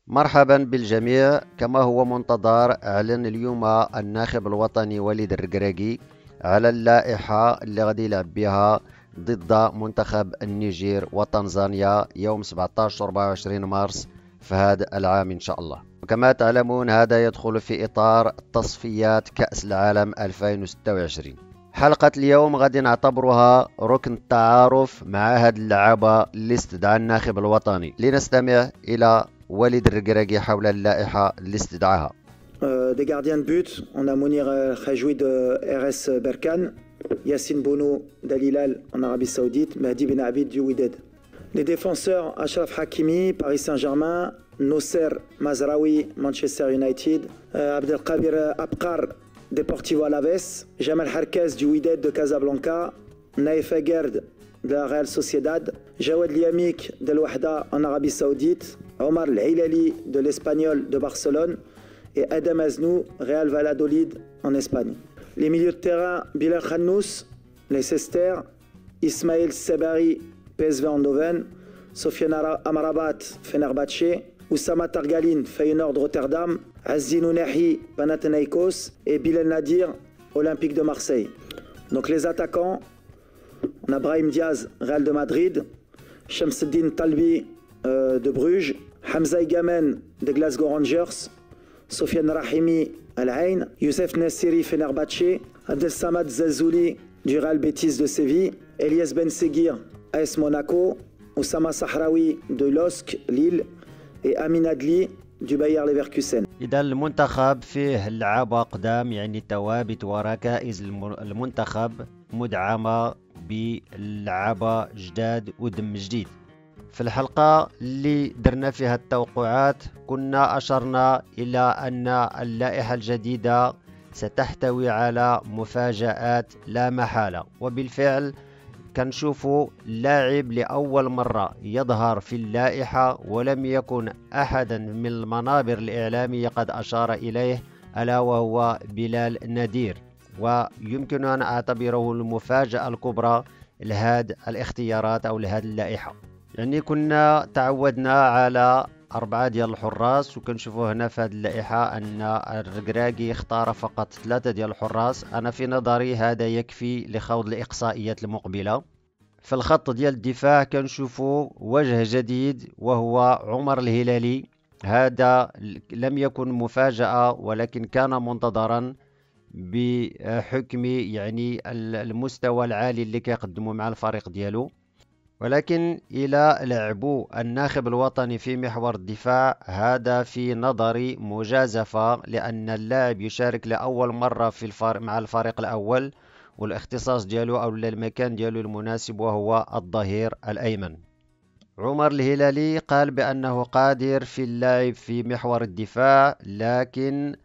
مرحبا بالجميع. كما هو منتظر، أعلن اليوم الناخب الوطني وليد الركراكي على اللائحة اللي غادي يلعب بها ضد منتخب النيجير وتنزانيا يوم 17 و 24 مارس في هذا العام إن شاء الله. وكما تعلمون هذا يدخل في إطار تصفيات كأس العالم 2026. حلقة اليوم غادي نعتبرها ركن التعارف مع هاد اللعابة اللي استدعى الناخب الوطني. لنستمع إلى وليد الركراكي حول اللائحة اللي استدعاها. Des gardiens de but, on a Mounir Khajoui de RS Berkane, Yassine Bounou d'Al Hilal en Arabie Saoudite, Mahdi Ben Abid du Wydad. Les défenseurs, Achraf Hakimi, Paris Saint-Germain, Nosser Mazraoui, Manchester United, Abdelkabir Abkar, Deportivo Alaves, Jamal Harkez du Wydad de Casablanca, Naïf Aguerd de la Real Sociedad, Jawad Liamik de l'Ouahda en Arabie Saoudite, Omar El-Hilali de l'Espagnol de Barcelone et Adam Aznou, Real Valladolid en Espagne. Les milieux de terrain, Bilal Khannous, Leicester, Ismail Sebari, PSV Eindhoven, Sofiane Amrabat, Fenerbahçe, Oussama Targalin, Feyenoord Rotterdam, Azzin Nahi, Panathinaikos et Bilal Nadir, Olympique de Marseille. Donc les attaquants, on a Brahim Diaz, Real de Madrid, Shamsuddin Talbi de Bruges, Hamza Igamen de Glasgow Rangers, Sofiane Rahimi Al Ain, Youssef Nassiri Fenerbahçe, Abdel Samad Zazouli du Real Betis de Séville, Elias Ben Seguir AS Monaco, Oussama Sahraoui de LOSC Lille et Amin Adli du Bayer Leverkusen. إذا المنتخب فيه لعابة قدام، يعني ثوابت وركائز المنتخب مدعمة بلعابة جداد ودم جديد. في الحلقة اللي درنا فيها التوقعات كنا أشرنا إلى أن اللائحة الجديدة ستحتوي على مفاجآت لا محالة، وبالفعل كنشوفوا لاعب لأول مرة يظهر في اللائحة ولم يكن أحدا من المنابر الإعلامية قد أشار إليه، ألا وهو بلال نادير، ويمكن أن أعتبره المفاجأة الكبرى لهذه الاختيارات أو لهذه اللائحة. يعني كنا تعودنا على 4 ديال الحراس، وكنشوفوا هنا في هذه اللائحة أن الركراكي اختار فقط 3 ديال الحراس. أنا في نظري هذا يكفي لخوض الإقصائيات المقبلة. في الخط ديال الدفاع كنشوفوا وجه جديد وهو عمر الهلالي. هذا لم يكن مفاجأة ولكن كان منتظرا بحكم يعني المستوى العالي اللي كيقدمه مع الفريق ديالو، ولكن إلى لعبوا الناخب الوطني في محور الدفاع هذا في نظري مجازفة، لأن اللاعب يشارك لأول مرة مع الفريق الأول، والاختصاص ديالو أو المكان ديالو المناسب وهو الظهير الأيمن. عمر الهلالي قال بأنه قادر في اللعب في محور الدفاع، لكن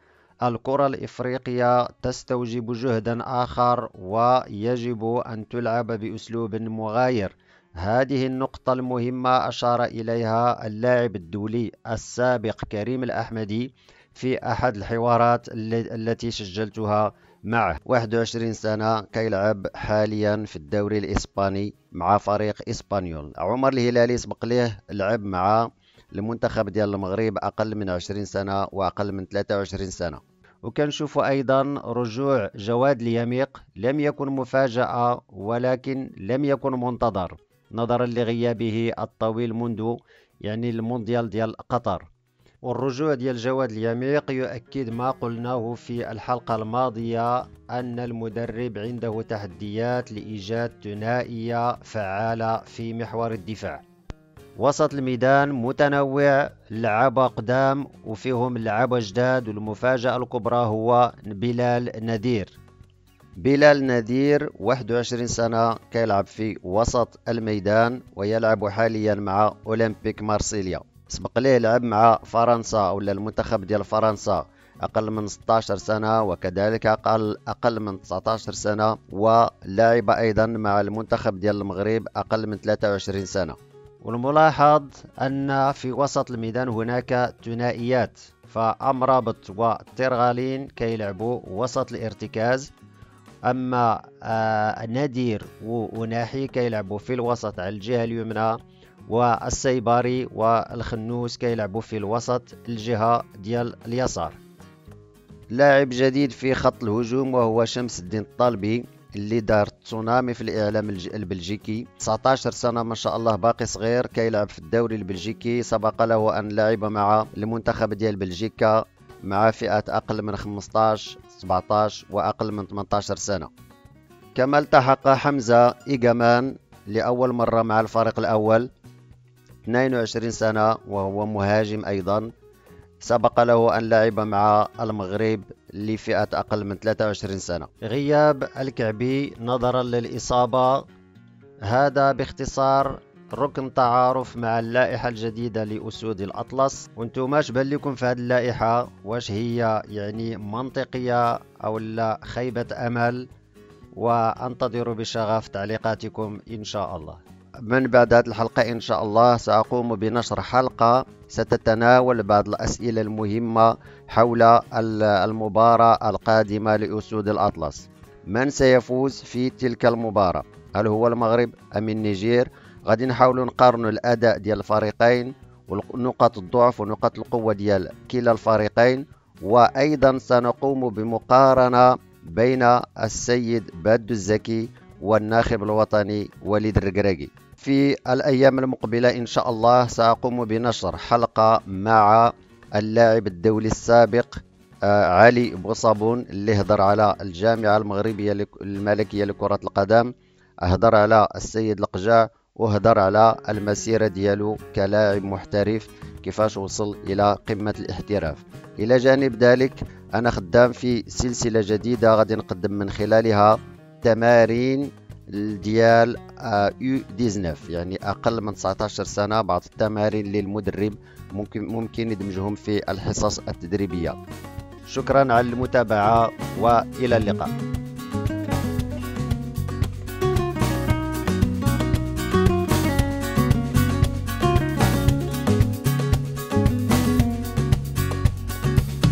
الكرة الإفريقية تستوجب جهدا آخر ويجب أن تلعب بأسلوب مغاير. هذه النقطة المهمة أشار إليها اللاعب الدولي السابق كريم الأحمدي في أحد الحوارات التي سجلتها معه. 21 سنة، كيلعب حاليا في الدوري الإسباني مع فريق إسبانيول. عمر الهلالي سبق ليه لعب مع المنتخب ديال المغرب أقل من 20 سنة وأقل من 23 سنة. وكنشوف أيضا رجوع جواد اليميق، لم يكن مفاجأة ولكن لم يكن منتظر نظرا لغيابه الطويل منذ يعني المونديال ديال قطر. والرجوع ديال جواد اليميق يؤكد ما قلناه في الحلقة الماضية، أن المدرب عنده تحديات لإيجاد ثنائية فعالة في محور الدفاع. وسط الميدان متنوع، لعبة قدام وفيهم لعبة جداد، والمفاجأة الكبرى هو بلال نادير. بلال نادير 21 سنة، كيلعب في وسط الميدان ويلعب حاليا مع أولمبيك مارسيليا. سبق ليه لعب مع فرنسا أو المنتخب ديال فرنسا أقل من 16 سنة، وكذلك أقل من 19 سنة، ولعب أيضا مع المنتخب ديال المغرب أقل من 23 سنة. والملاحظ أن في وسط الميدان هناك ثنائيات، فأمرابط وترغالين كيلعبوا وسط الارتكاز، أما نادير وناحي كيلعبوا في الوسط على الجهة اليمنى، والسيباري والخنوس كيلعبوا في الوسط الجهة ديال اليسار. لاعب جديد في خط الهجوم وهو شمس الدين الطالبي اللي دار تسونامي في الإعلام البلجيكي. 19 سنة ما شاء الله، باقي صغير، كيلعب في الدوري البلجيكي. سبق له أن لعب مع المنتخب ديال بلجيكا مع فئات أقل من 15 17 وأقل من 18 سنة. كما التحق حمزة إيجامان لأول مرة مع الفريق الأول، 22 سنة وهو مهاجم أيضا. سبق له أن لعب مع المغرب لفئة أقل من 23 سنة. غياب الكعبي نظرا للإصابة. هذا باختصار ركن تعارف مع اللائحة الجديدة لأسود الأطلس. وانتم اش بان لكم في هذه اللائحة؟ واش هي يعني منطقية أو لا خيبة أمل؟ وانتظروا بشغف تعليقاتكم إن شاء الله. من بعد هذه الحلقة إن شاء الله سأقوم بنشر حلقة ستتناول بعض الأسئلة المهمة حول المباراة القادمة لأسود الأطلس. من سيفوز في تلك المباراة؟ هل هو المغرب أم النيجير؟ غادي نحاولوا نقارنوا الأداء ديال الفريقين ونقاط الضعف ونقاط القوة ديال كلا الفريقين، وأيضا سنقوم بمقارنة بين السيد بادو الزكي والناخب الوطني وليد الركراكي. في الأيام المقبلة إن شاء الله سأقوم بنشر حلقة مع اللاعب الدولي السابق علي بوصابون اللي هضر على الجامعة المغربية الملكية لكرة القدم، هضر على السيد القجاع، وهضر على المسيرة ديالو كلاعب محترف كيفاش وصل إلى قمة الاحتراف. إلى جانب ذلك أنا خدام في سلسلة جديدة غادي نقدم من خلالها تمارين ديال U19 يعني أقل من 19 سنة، بعض التمارين للمدرب ممكن يدمجهم في الحصص التدريبية. شكرا على المتابعة وإلى اللقاء.